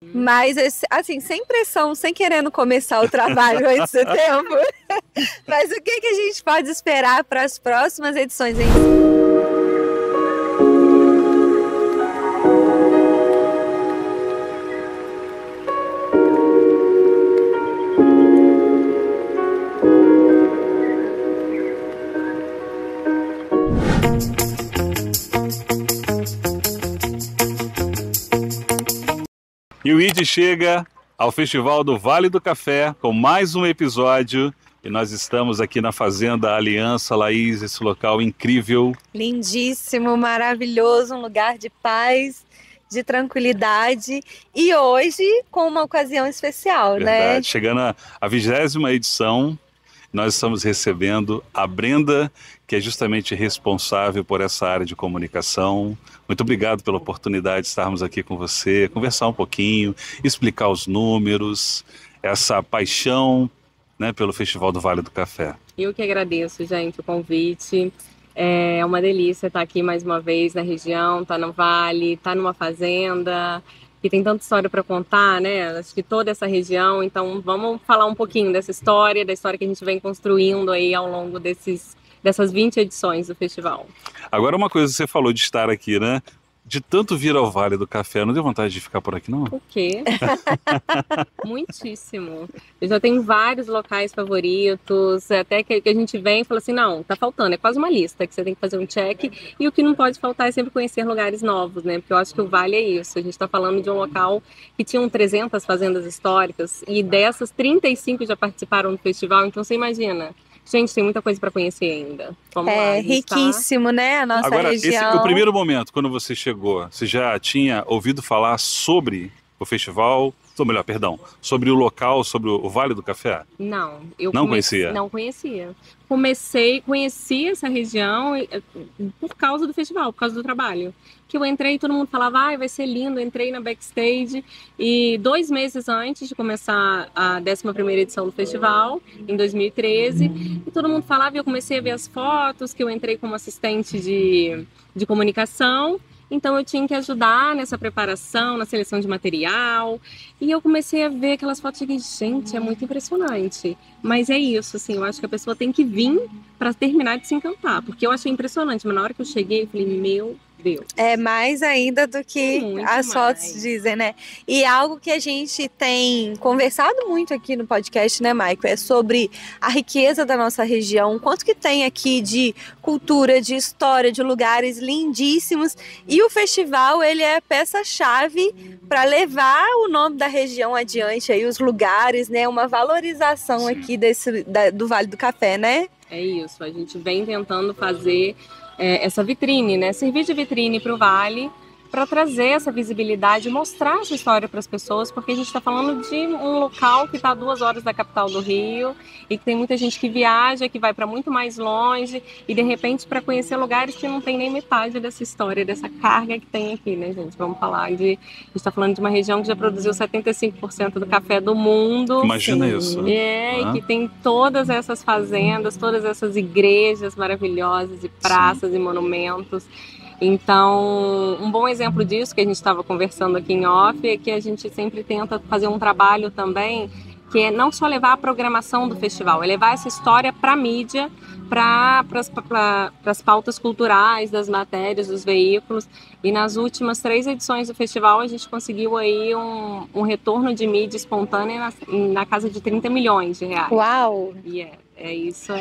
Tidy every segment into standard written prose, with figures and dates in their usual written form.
Mas, assim, sem pressão, sem querendo começar o trabalho antes do tempo. Mas o que a gente pode esperar para as próximas edições, hein? E o ID chega ao Festival do Vale do Café com mais um episódio. E nós estamos aqui na Fazenda Aliança, Laís, esse local incrível. Lindíssimo, maravilhoso, um lugar de paz, de tranquilidade. E hoje com uma ocasião especial, Verdade. né? Chegando à 20ª edição, nós estamos recebendo a Brenda, que é justamente responsável por essa área de comunicação. Muito obrigado pela oportunidade de estarmos aqui com você, conversar um pouquinho, explicar os números, essa paixão, né, pelo Festival do Vale do Café. Eu que agradeço, gente, o convite. É uma delícia estar aqui mais uma vez na região, estar no Vale, estar numa fazenda, que tem tanta história para contar, né? Acho que toda essa região, então vamos falar um pouquinho dessa história, da história que a gente vem construindo aí ao longo dessas 20 edições do festival. Agora uma coisa, você falou de estar aqui, né? De tanto vir ao Vale do Café, não deu vontade de ficar por aqui, não? O quê? Muitíssimo. Eu já tenho vários locais favoritos, até que a gente vem e fala assim, não, tá faltando, é quase uma lista, que você tem que fazer um check, e o que não pode faltar é sempre conhecer lugares novos, né? Porque eu acho que o Vale é isso, a gente tá falando de um local que tinham 300 fazendas históricas, e dessas 35 já participaram do festival, então você imagina. Gente, tem muita coisa para conhecer ainda. Vamos lá, riquíssimo, né? A nossa Agora, região. O primeiro momento, quando você chegou, você já tinha ouvido falar sobre o festival, ou melhor, perdão, sobre o local, sobre o Vale do Café? Não. Conhecia? Não conhecia. Conheci essa região por causa do festival, por causa do trabalho. Que eu entrei, todo mundo falava, vai ser lindo, entrei na backstage e 2 meses antes de começar a 11ª edição do festival, em 2013, e todo mundo falava e eu comecei a ver as fotos, que eu entrei como assistente de comunicação, então eu tinha que ajudar nessa preparação, na seleção de material, e eu comecei a ver aquelas fotos e fiquei, gente, é muito impressionante. Mas é isso, assim, eu acho que a pessoa tem que vir para terminar de se encantar, porque eu achei impressionante, mas na hora que eu cheguei, eu falei, meu Deus. É mais ainda do que as fotos dizem, né? E algo que a gente tem conversado muito aqui no podcast, né, Maico? É sobre a riqueza da nossa região, quanto que tem aqui de cultura, de história, de lugares lindíssimos. E o festival, ele é peça-chave para levar o nome da região adiante, aí os lugares, né? Uma valorização aqui do Vale do Café, né? É isso, a gente vem tentando fazer essa vitrine, né? Servir de vitrine para o Vale, para trazer essa visibilidade, mostrar essa história para as pessoas, porque a gente está falando de um local que está a 2 horas da capital do Rio e que tem muita gente que viaja, que vai para muito mais longe e de repente para conhecer lugares que não tem nem metade dessa história, dessa carga que tem aqui, né, gente? Vamos falar a gente está falando de uma região que já produziu 75% do café do mundo. Imagina isso. E que tem todas essas fazendas, todas essas igrejas maravilhosas e praças e monumentos. Então, um bom exemplo disso que a gente estava conversando aqui em off é que a gente sempre tenta fazer um trabalho também que é não só levar a programação do festival, é levar essa história para a mídia, para as pautas culturais, das matérias, dos veículos. E nas últimas 3 edições do festival a gente conseguiu aí um retorno de mídia espontânea na casa de 30 milhões de reais. Uau! E isso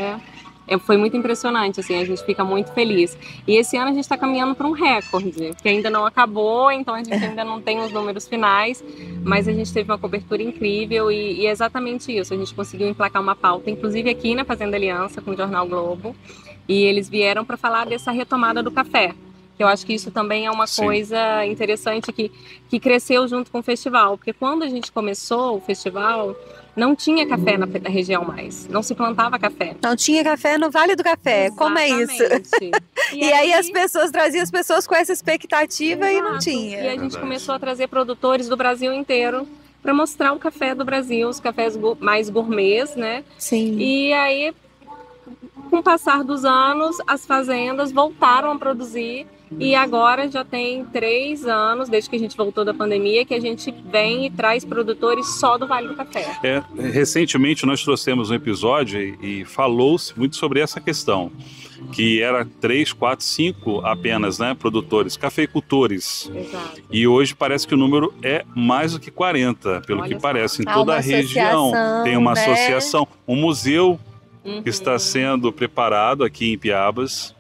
foi muito impressionante, assim, a gente fica muito feliz. E esse ano a gente está caminhando para um recorde, que ainda não acabou, então a gente ainda não tem os números finais, mas a gente teve uma cobertura incrível e é exatamente isso. A gente conseguiu emplacar uma pauta, inclusive aqui na Fazenda Aliança, com o Jornal Globo, e eles vieram para falar dessa retomada do café. Que eu acho que isso também é uma coisa interessante que cresceu junto com o festival, porque quando a gente começou o festival, não tinha café na região mais, não se plantava café. Não tinha café no Vale do Café, Exatamente. Como é isso? E aí as pessoas traziam as pessoas com essa expectativa. Exato. E não tinha. E a gente começou a trazer produtores do Brasil inteiro para mostrar o café do Brasil, os cafés mais gourmets, né? Sim. E aí, com o passar dos anos, as fazendas voltaram a produzir E agora já tem 3 anos, desde que a gente voltou da pandemia, que a gente vem e traz produtores só do Vale do Café. Recentemente nós trouxemos um episódio e falou-se muito sobre essa questão, que era 3, 4, 5 apenas, né, produtores, cafeicultores. Exato. E hoje parece que o número é mais do que 40, pelo que parece, em toda a região. Tem uma associação, um museu que está sendo preparado aqui em Piabas.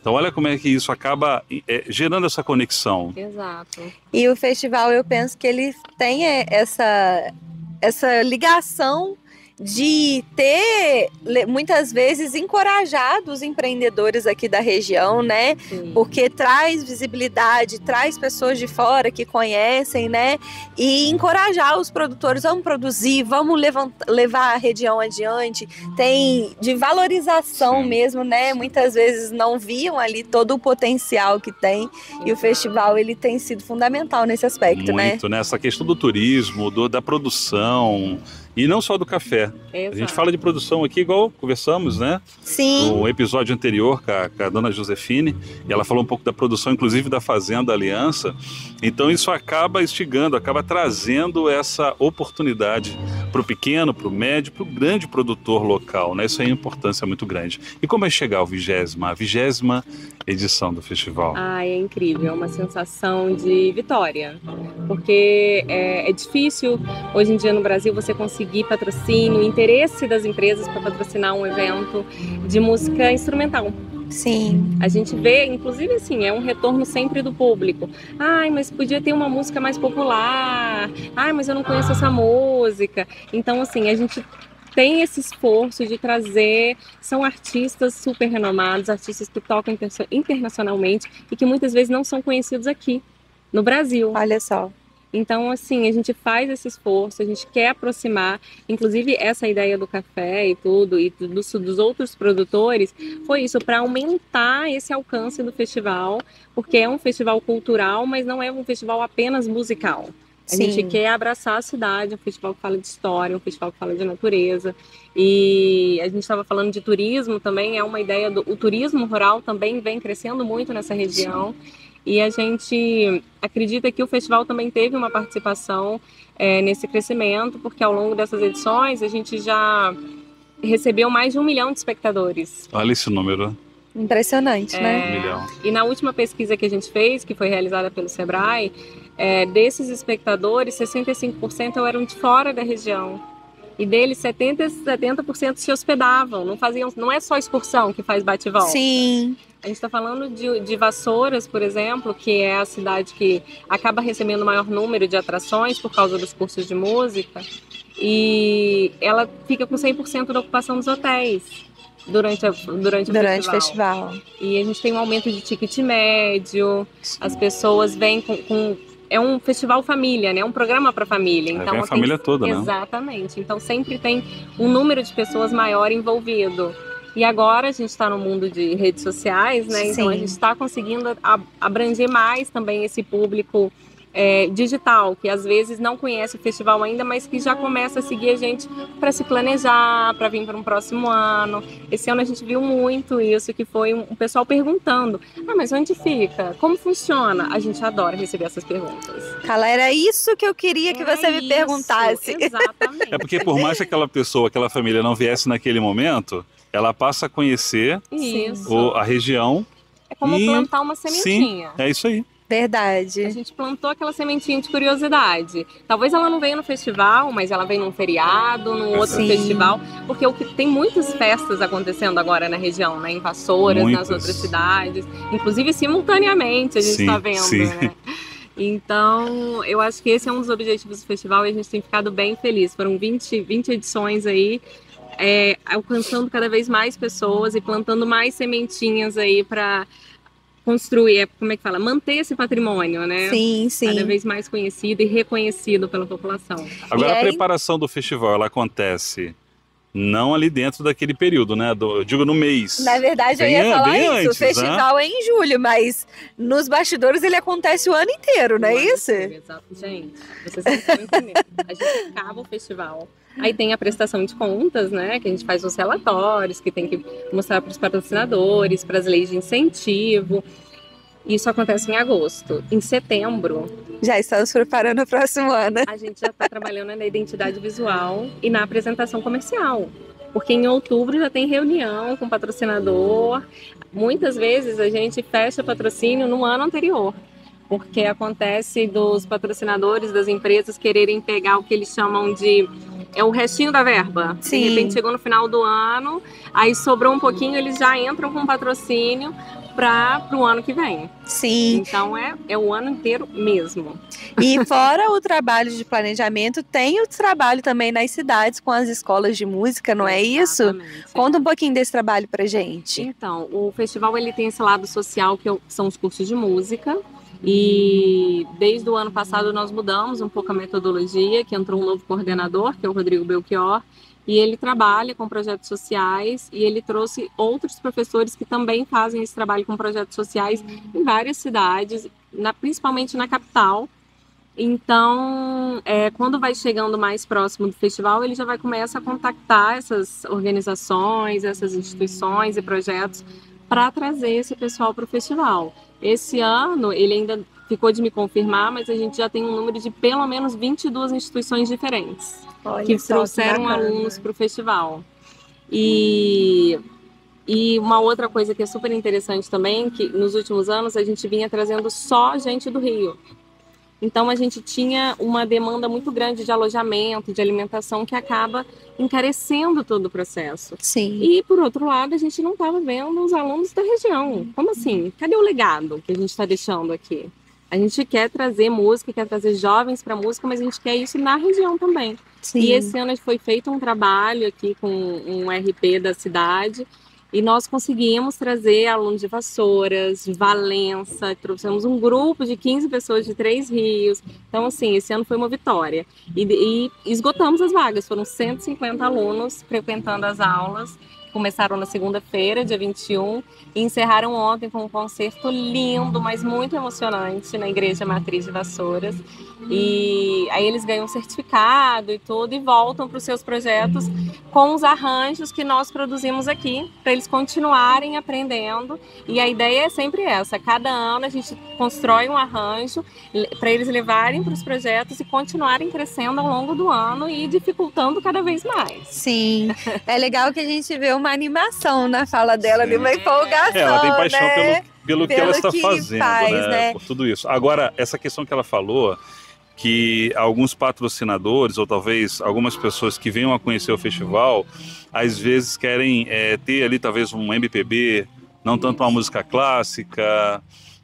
Então olha como é que isso acaba gerando essa conexão. Exato. E o festival, eu penso que ele tem essa ligação de ter, muitas vezes, encorajado os empreendedores aqui da região, né? Sim. Porque traz visibilidade, traz pessoas de fora que conhecem, né? E encorajar os produtores, vamos produzir, vamos levar a região adiante. Tem de valorização mesmo, né? Muitas vezes não viam ali todo o potencial que tem. E o festival, ele tem sido fundamental nesse aspecto, né? Muito, nessa questão do turismo, da produção. E não só do café. Exato. A gente fala de produção aqui, igual conversamos, né? Sim. No episódio anterior com a dona Josefine, e ela falou um pouco da produção, inclusive da Fazenda Aliança. Então isso acaba instigando, acaba trazendo essa oportunidade para o pequeno, para o médio, para o grande produtor local, né? Isso aí é uma importância muito grande. E como é chegar a 20ª edição do festival? É incrível, é uma sensação de vitória, porque é difícil hoje em dia no Brasil você conseguir patrocínio, interesse das empresas para patrocinar um evento de música instrumental. Sim. A gente vê, inclusive assim, é um retorno sempre do público. Mas podia ter uma música mais popular. Mas eu não conheço essa música. Então, assim, a gente tem esse esforço de trazer, são artistas super renomados, artistas que tocam internacionalmente e que muitas vezes não são conhecidos aqui, no Brasil. Olha só. Então, assim, a gente faz esse esforço, a gente quer aproximar, inclusive essa ideia do café e tudo, e dos outros produtores, foi isso, para aumentar esse alcance do festival, porque é um festival cultural, mas não é um festival apenas musical. A gente quer abraçar a cidade, um festival que fala de história, um festival que fala de natureza. E a gente estava falando de turismo também, é uma ideia o turismo rural também vem crescendo muito nessa região. Sim. E a gente acredita que o festival também teve uma participação nesse crescimento, porque ao longo dessas edições a gente já recebeu mais de 1 milhão de espectadores. Olha esse número. Impressionante, né? 1 milhão. E na última pesquisa que a gente fez, que foi realizada pelo Sebrae, desses espectadores, 65% eram de fora da região. E deles, 70% se hospedavam, não é só excursão que faz bate e volta. Sim. A gente está falando de Vassouras, por exemplo, que é a cidade que acaba recebendo o maior número de atrações por causa dos cursos de música. E ela fica com 100% da ocupação dos hotéis durante o festival. E a gente tem um aumento de ticket médio, as pessoas vêm com é um festival família, né? Um programa para família. Então vem a família toda, né? Exatamente. Então sempre tem um número de pessoas maior envolvido. E agora a gente está no mundo de redes sociais, né? Então a gente está conseguindo abranger mais também esse público digital, que às vezes não conhece o festival ainda, mas que já começa a seguir a gente para se planejar, para vir para um próximo ano. Esse ano a gente viu muito isso, que foi um pessoal perguntando: mas onde fica? Como funciona? A gente adora receber essas perguntas. Carla, era isso que eu queria que você me perguntasse. Exatamente. É porque por mais que aquela pessoa, aquela família não viesse naquele momento, ela passa a conhecer a região. É como plantar uma sementinha. Sim, é isso aí. Verdade. A gente plantou aquela sementinha de curiosidade. Talvez ela não venha no festival, mas ela vem num feriado, num outro festival, porque tem muitas festas acontecendo agora na região, né? Em Vassouras, nas outras cidades, inclusive simultaneamente a gente está vendo, né? Então, eu acho que esse é um dos objetivos do festival e a gente tem ficado bem feliz. Foram 20 edições aí, alcançando cada vez mais pessoas e plantando mais sementinhas aí para construir, manter esse patrimônio, né? Sim. Cada vez mais conhecido e reconhecido pela população. Agora, a preparação do festival, ela acontece não ali dentro daquele período, né? Eu digo no mês. Na verdade, eu ia falar isso. Antes, o festival é em julho, mas nos bastidores ele acontece o ano inteiro, não é isso? Exato, gente. Vocês não estão entendendo. A gente acaba o festival. Aí tem a prestação de contas, né? Que a gente faz os relatórios, que tem que mostrar para os patrocinadores, para as leis de incentivo. Isso acontece em agosto. Em setembro, já estamos preparando o próximo ano. A gente já está trabalhando na identidade visual e na apresentação comercial. Porque em outubro já tem reunião com o patrocinador. Muitas vezes a gente fecha patrocínio no ano anterior. Porque acontece dos patrocinadores, das empresas quererem pegar o que eles chamam de o restinho da verba. Sim. De repente chegou no final do ano, aí sobrou um pouquinho, eles já entram com patrocínio para o ano que vem. Sim. Então é o ano inteiro mesmo. E fora o trabalho de planejamento, tem o trabalho também nas cidades com as escolas de música, não é isso? Exatamente. Conta um pouquinho desse trabalho pra gente. Então, o festival ele tem esse lado social que são os cursos de música. E desde o ano passado nós mudamos um pouco a metodologia, que entrou um novo coordenador, que é o Rodrigo Belchior, e ele trabalha com projetos sociais e ele trouxe outros professores que também fazem esse trabalho com projetos sociais em várias cidades, principalmente na capital. Então, quando vai chegando mais próximo do festival, ele já vai começar a contactar essas organizações, essas instituições e projetos para trazer esse pessoal para o festival. Esse ano, ele ainda ficou de me confirmar, mas a gente já tem um número de pelo menos 22 instituições diferentes. Olha que só, trouxeram que alunos para o festival. E uma outra coisa que é super interessante também, que nos últimos anos a gente vinha trazendo só gente do Rio. Então a gente tinha uma demanda muito grande de alojamento, de alimentação, que acaba encarecendo todo o processo. Sim. E por outro lado, a gente não estava vendo os alunos da região. Como assim? Cadê o legado que a gente está deixando aqui? A gente quer trazer música, quer trazer jovens para música, mas a gente quer isso na região também. Sim. E esse ano foi feito um trabalho aqui com um RP da cidade e nós conseguimos trazer alunos de Vassouras, de Valença, trouxemos um grupo de 15 pessoas de 3 rios. Então, assim, esse ano foi uma vitória. E esgotamos as vagas, foram 150 alunos frequentando as aulas. Começaram na segunda-feira, dia 21, e encerraram ontem com um concerto lindo, mas muito emocionante, na Igreja Matriz de Vassouras. E aí eles ganham um certificado e tudo, e voltam para os seus projetos com os arranjos que nós produzimos aqui, para eles continuarem aprendendo. E a ideia é sempre essa: cada ano a gente constrói um arranjo para eles levarem para os projetos e continuarem crescendo ao longo do ano e dificultando cada vez mais. Sim, é legal que a gente vê uma animação na fala dela, de uma empolgação. Ela tem paixão, né? pelo que ela está que fazendo, faz, né? Por tudo isso. Agora, essa questão que ela falou, que alguns patrocinadores, ou talvez algumas pessoas que venham a conhecer o festival, às vezes querem ter ali talvez um MPB, não tanto uma música clássica.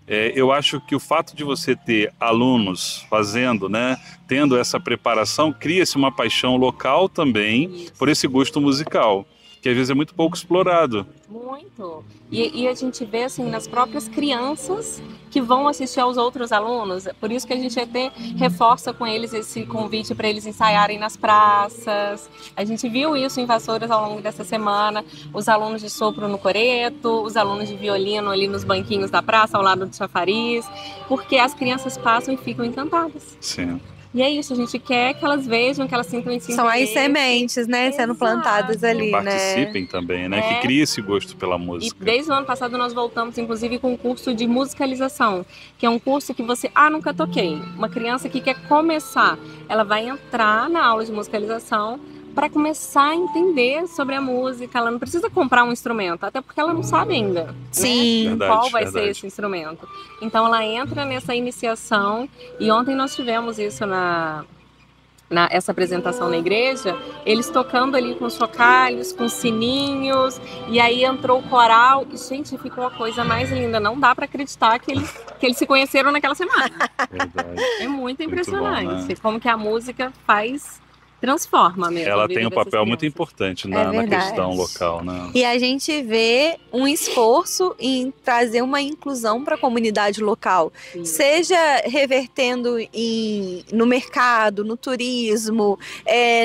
Eu acho que o fato de você ter alunos fazendo, né, tendo essa preparação, cria-se uma paixão local também por esse gosto musical, que às vezes é muito pouco explorado. Muito. E a gente vê assim nas próprias crianças que vão assistir aos outros alunos. Por isso que a gente até reforça com eles esse convite para eles ensaiarem nas praças. A gente viu isso em Vassouras ao longo dessa semana. Os alunos de sopro no coreto, os alunos de violino ali nos banquinhos da praça, ao lado do chafariz. Porque as crianças passam e ficam encantadas. Sim. E é isso, a gente quer que elas vejam, que elas sintam esse São as interesse. sementes, né, sendo plantadas ali, Participem também, né, que cria esse gosto pela música. E desde o ano passado nós voltamos, inclusive, com um curso de musicalização, que é um curso que você, nunca toquei. Uma criança que quer começar, ela vai entrar na aula de musicalização para começar a entender sobre a música. Ela não precisa comprar um instrumento, até porque ela não sabe ainda. Sim. Né? Verdade, Qual vai verdade. ser esse instrumento. Então ela entra nessa iniciação, e ontem nós tivemos isso essa apresentação na igreja, eles tocando ali com chocalhos, com sininhos, e aí entrou o coral, e gente, ficou a coisa mais linda. Não dá para acreditar que eles se conheceram naquela semana. Verdade. É muito Muito impressionante, bom, né? como que a música transforma mesmo. Ela a vida tem um dessas papel muito crianças. importante É na verdade. questão local, né? E a gente vê um esforço em trazer uma inclusão para a comunidade local, Sim. seja revertendo no mercado, no turismo,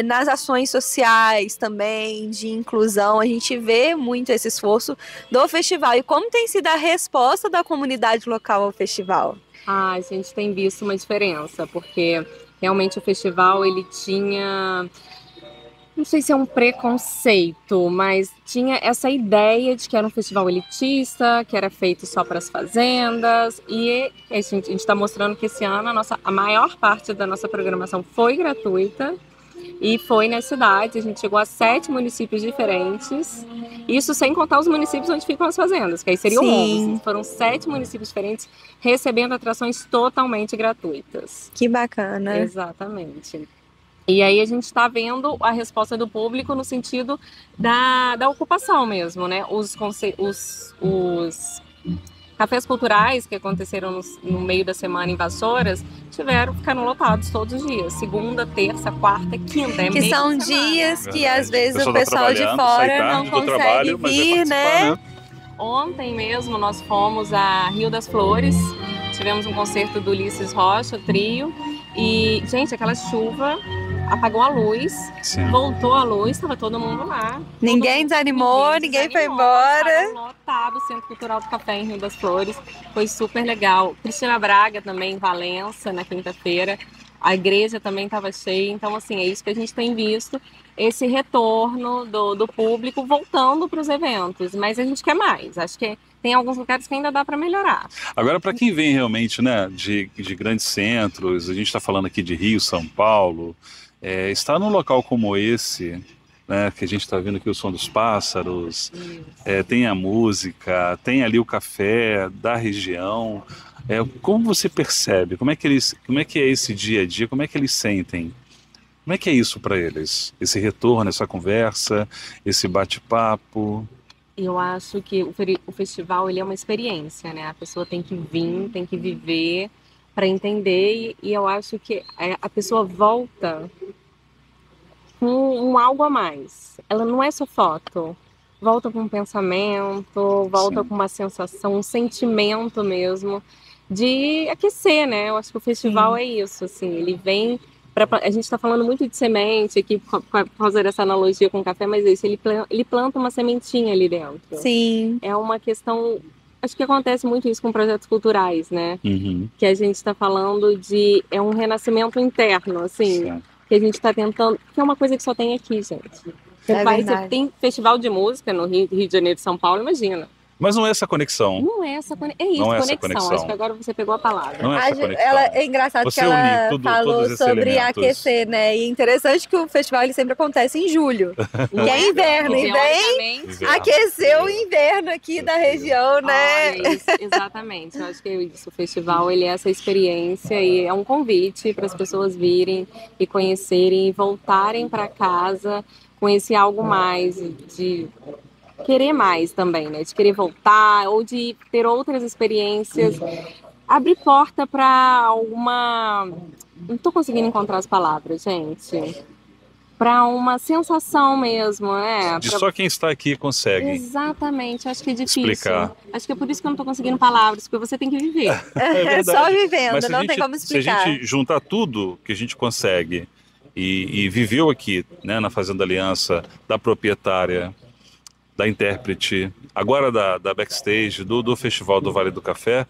nas ações sociais também de inclusão. A gente vê muito esse esforço do festival. E como tem sido a resposta da comunidade local ao festival? A gente tem visto uma diferença, porque realmente o festival ele tinha Não sei se é um preconceito, mas tinha essa ideia de que era um festival elitista, que era feito só para as fazendas. E a gente está mostrando que esse ano a maior parte da nossa programação foi gratuita. E foi na cidade, a gente chegou a 7 municípios diferentes. Isso sem contar os municípios onde ficam as fazendas, que aí seriam 11. Foram 7 municípios diferentes recebendo atrações totalmente gratuitas. Que bacana. Exatamente. E aí a gente está vendo a resposta do público no sentido da ocupação mesmo, né? Os cafés culturais que aconteceram no meio da semana em Vassouras ficaram lotados todos os dias. Segunda, terça, quarta, quinta. Que são dias que às vezes o pessoal de fora não consegue vir, né? Ontem mesmo nós fomos a Rio das Flores, tivemos um concerto do Ulisses Rocha, trio, e, gente, aquela chuva apagou a luz, voltou a luz, estava todo mundo lá. Ninguém desanimou, ninguém foi embora. Estava lotado o Centro Cultural do Café em Rio das Flores, foi super legal. Cristina Braga também em Valença, na quinta-feira. A igreja também estava cheia, então assim, é isso que a gente tem visto, esse retorno do público voltando para os eventos, mas a gente quer mais, acho que tem alguns lugares que ainda dá para melhorar. Agora, para quem vem realmente, né, de grandes centros, a gente está falando aqui de Rio, São Paulo, estar num local como esse, né, que a gente está vendo aqui o som dos pássaros, tem a música, tem ali o café da região. Como você percebe? Como é que é esse dia a dia? Como é que eles sentem? Como é que é isso para eles? Esse retorno, essa conversa, esse bate-papo? Eu acho que o festival ele é uma experiência, né? A pessoa tem que vir, tem que viver para entender e eu acho que a pessoa volta com algo a mais. Ela não é só foto. Volta com um pensamento, volta com uma sensação, um sentimento mesmo de aquecer, né? Eu acho que o festival é isso, assim, ele vem a gente está falando muito de semente aqui por causa dessa analogia com o café, mas é isso, ele planta uma sementinha ali dentro. Sim. É uma questão, acho que acontece muito isso com projetos culturais, né? Uhum. Que a gente está falando é um renascimento interno, assim, que a gente está tentando, que é uma coisa que só tem aqui, gente. Você tem festival de música no Rio de Janeiro e São Paulo, imagina. Mas não é essa conexão. Não é essa conexão. É isso, não é conexão. Essa conexão. Acho que agora você pegou a palavra. Não é essa conexão. É engraçado você que ela falou sobre aquecer, né? E interessante que o festival ele sempre acontece em julho, que é inverno. E vem aquecer o inverno aqui da região, né? Exatamente. Eu acho que é isso. O festival ele é essa experiência e é um convite para as pessoas virem e conhecerem e voltarem para casa com esse algo mais de querer mais também, né? De querer voltar ou de ter outras experiências. Abre porta para alguma... Não estou conseguindo encontrar as palavras, gente. Para uma sensação mesmo, né? Só quem está aqui consegue. Exatamente, acho que é difícil. Explicar. Acho que é por isso que eu não estou conseguindo palavras, porque você tem que viver. É só vivendo, não tem como explicar. Se a gente juntar tudo que a gente consegue e viveu aqui, né, na Fazenda Aliança, da proprietária, da intérprete, agora da backstage, do Festival do Vale do Café,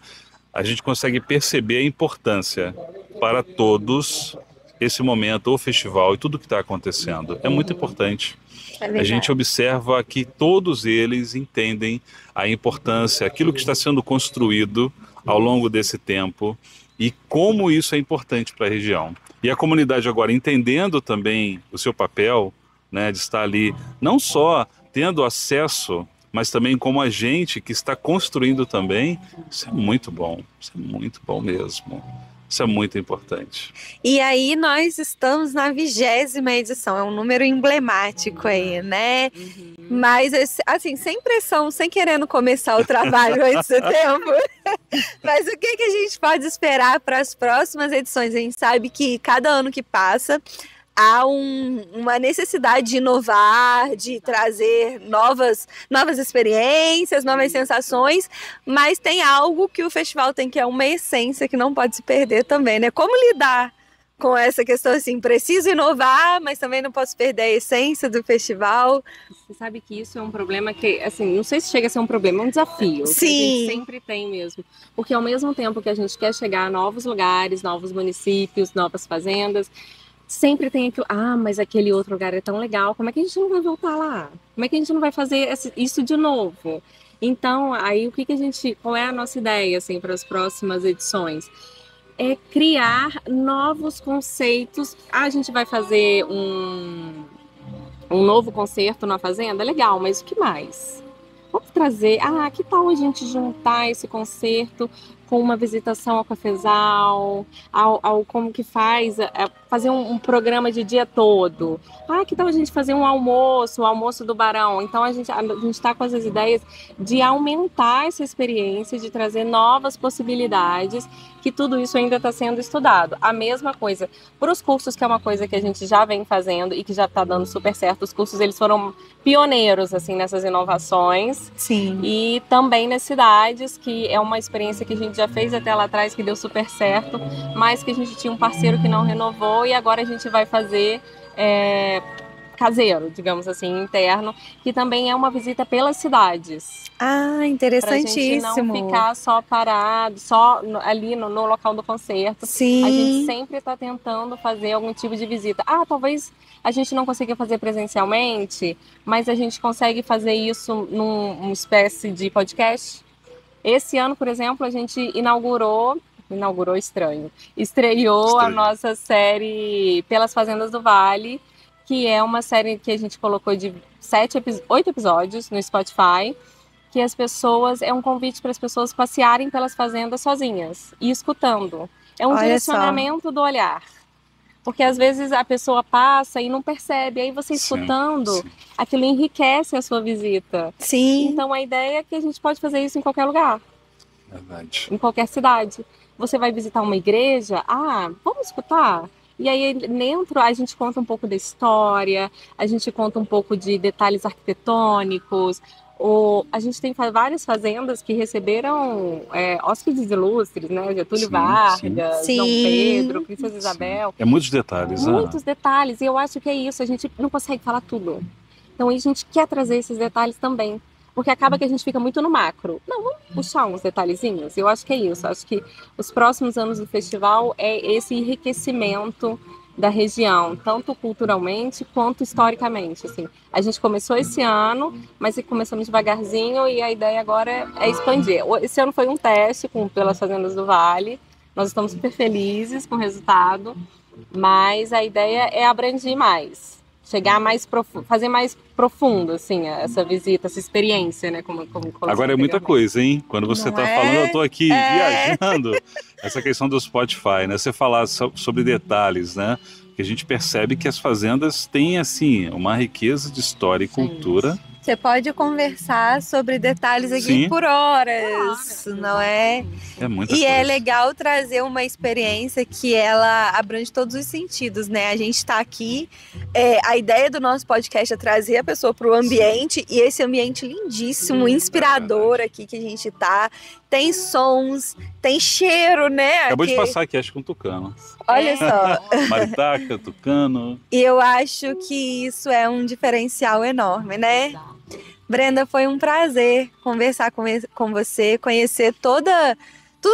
a gente consegue perceber a importância para todos esse momento, o festival e tudo que está acontecendo. É muito importante. A gente observa que todos eles entendem a importância, aquilo que está sendo construído ao longo desse tempo e como isso é importante para a região. E a comunidade agora entendendo também o seu papel, né, de estar ali, não só tendo acesso, mas também como agente que está construindo também, isso é muito bom mesmo. Isso é muito importante. E aí nós estamos na 20ª edição, é um número emblemático aí, né? Uhum. Mas, assim, sem pressão, sem querendo começar o trabalho antes do tempo. Mas o que a gente pode esperar para as próximas edições? A gente sabe que cada ano que passa há uma necessidade de inovar, de trazer novas experiências, novas sensações, mas tem algo que o festival tem, que é uma essência que não pode se perder também, né? Como lidar com essa questão assim, preciso inovar, mas também não posso perder a essência do festival? Você sabe que isso é um problema que, assim, não sei se chega a ser um problema, é um desafio. Sim. Que a gente sempre tem mesmo. Porque ao mesmo tempo que a gente quer chegar a novos lugares, novos municípios, novas fazendas, sempre tem aquilo, mas aquele outro lugar é tão legal, como é que a gente não vai voltar lá? Como é que a gente não vai fazer isso de novo? Então, aí qual é a nossa ideia, assim, para as próximas edições? É criar novos conceitos. A gente vai fazer um novo concerto na Fazenda? Legal, mas o que mais? Vamos trazer, que tal a gente juntar esse concerto com uma visitação ao cafezal, ao como que fazer um programa de dia todo. Que tal a gente fazer um almoço, o almoço do Barão? Então a gente está com essas ideias de aumentar essa experiência, de trazer novas possibilidades, que tudo isso ainda está sendo estudado. A mesma coisa para os cursos, que é uma coisa que a gente já vem fazendo e que já está dando super certo. Os cursos, eles foram pioneiros, assim, nessas inovações. Sim. E também nas cidades, que é uma experiência que a gente já fez até lá atrás, que deu super certo, mas que a gente tinha um parceiro que não renovou, e agora a gente vai fazer caseiro, digamos assim, interno, que também é uma visita pelas cidades. Interessantíssimo. Pra gente não ficar só parado, só ali no local do concerto. Sim. A gente sempre está tentando fazer algum tipo de visita. Talvez a gente não consiga fazer presencialmente, mas a gente consegue fazer isso numa espécie de podcast. Esse ano, por exemplo, a gente estreou a nossa série Pelas Fazendas do Vale, que é uma série que a gente colocou de 8 episódios no Spotify, que é um convite para as pessoas passearem pelas fazendas sozinhas e escutando. É um direcionamento do olhar. Porque às vezes a pessoa passa e não percebe, aí você escutando, aquilo enriquece a sua visita. Sim. Então a ideia é que a gente pode fazer isso em qualquer lugar. Verdade. Em qualquer cidade. Você vai visitar uma igreja? Vamos escutar? E aí dentro a gente conta um pouco da história, a gente conta um pouco de detalhes arquitetônicos. A gente tem várias fazendas que receberam hóspedes ilustres, né? Getúlio Vargas, Dom Pedro, Princesa Isabel. É muitos detalhes. Muitos detalhes, e eu acho que é isso, a gente não consegue falar tudo. Então a gente quer trazer esses detalhes também, porque acaba que a gente fica muito no macro. Não, vamos puxar uns detalhezinhos. Eu acho que é isso, acho que os próximos anos do festival é esse enriquecimento da região, tanto culturalmente quanto historicamente, assim. A gente começou esse ano, mas começamos devagarzinho, e a ideia agora é expandir. Esse ano foi um teste pelas Fazendas do Vale, nós estamos super felizes com o resultado, mas a ideia é abranger mais, chegar mais profundo, fazer mais profundo, assim, essa visita, essa experiência, né? Como agora é muita coisa, hein? Quando você está falando, eu estou aqui viajando. Essa questão do Spotify, né? Você falar sobre detalhes, né? Que a gente percebe que as fazendas têm, assim, uma riqueza de história e cultura. Você pode conversar sobre detalhes aqui por horas, não é? É muita coisa. É legal trazer uma experiência que ela abrange todos os sentidos, né? A gente está aqui, a ideia do nosso podcast é trazer a pessoa para o ambiente, e esse ambiente lindíssimo, inspirador aqui que a gente tá. Tem sons, tem cheiro, né? Acabou de passar aqui, acho que um tucano. Olha só. Maritaca, tucano. E eu acho que isso é um diferencial enorme, né? Brenda, foi um prazer conversar com você, conhecer tudo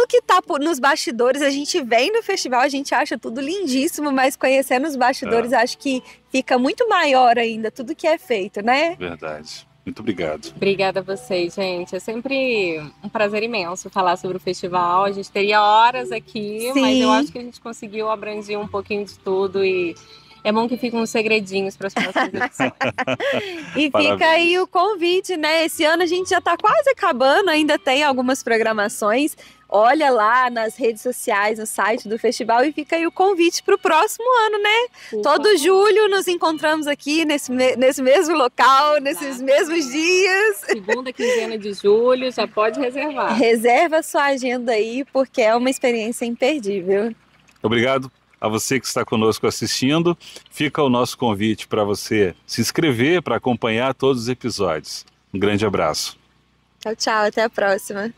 que está nos bastidores. A gente vem no festival, a gente acha tudo lindíssimo, mas conhecendo os bastidores, acho que fica muito maior ainda tudo que é feito, né? Verdade. Muito obrigado. Obrigada a vocês, gente. É sempre um prazer imenso falar sobre o festival. A gente teria horas aqui, mas eu acho que a gente conseguiu abranger um pouquinho de tudo, e é bom que ficam uns segredinhos para as próximas edições. E fica aí o convite, né? Esse ano a gente já está quase acabando, ainda tem algumas programações. Olha lá nas redes sociais, no site do festival, e fica aí o convite para o próximo ano, né? Todo julho nos encontramos aqui nesse mesmo local, nesses mesmos dias. Segunda quinzena de julho, já pode reservar. Reserva sua agenda aí, porque é uma experiência imperdível. Obrigado a você que está conosco assistindo. Fica o nosso convite para você se inscrever para acompanhar todos os episódios. Um grande abraço. Tchau, tchau. Até a próxima.